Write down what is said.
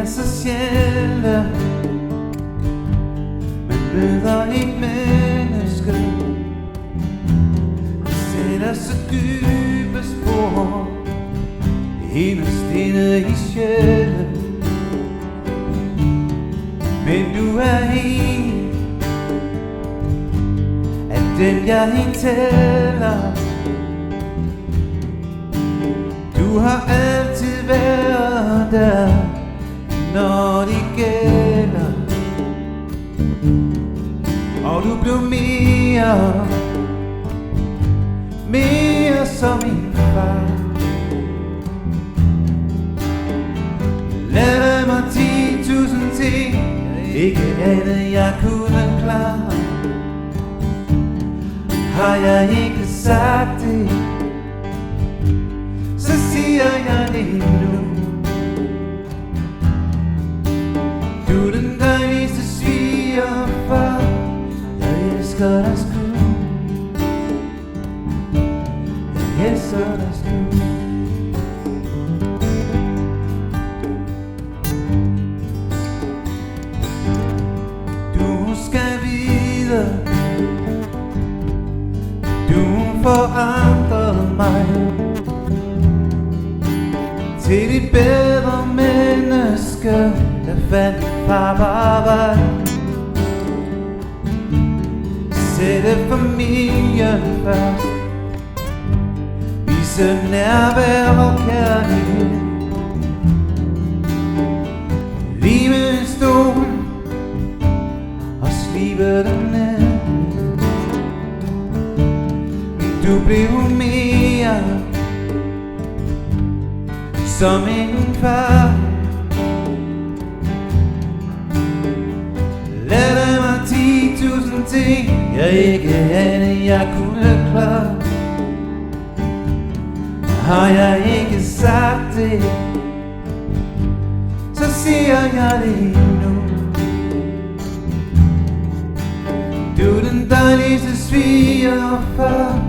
er så sjældent. Man møder et menneske, der sætter så dybe spor inderst inde i sjælen. Men du er en af dem jeg ikke tæller. Du har altid været der, når det gælder. Og du blev mere som min far. Lad mig 10.000 ting, ikke andet jeg kunne klare. Har jeg ikke sagt det, så siger jeg det nu. Du er den dejligste svigerfar, jeg elsker dig sgu. Jeg elsker dig sgu. Du skal vide, du forandrede mig til et bedre menneske, der fandt far på arbejde. Sætte familien først, vise nærvær og kærlighed. Live en stol og slibe den ned. Du blev mere som en far. Lad mig 10.000 ting, jeg ikke anede jeg kunne klare. Har jeg ikke sagt det, så siger jeg det nu. Du er den dejligste svigerfar,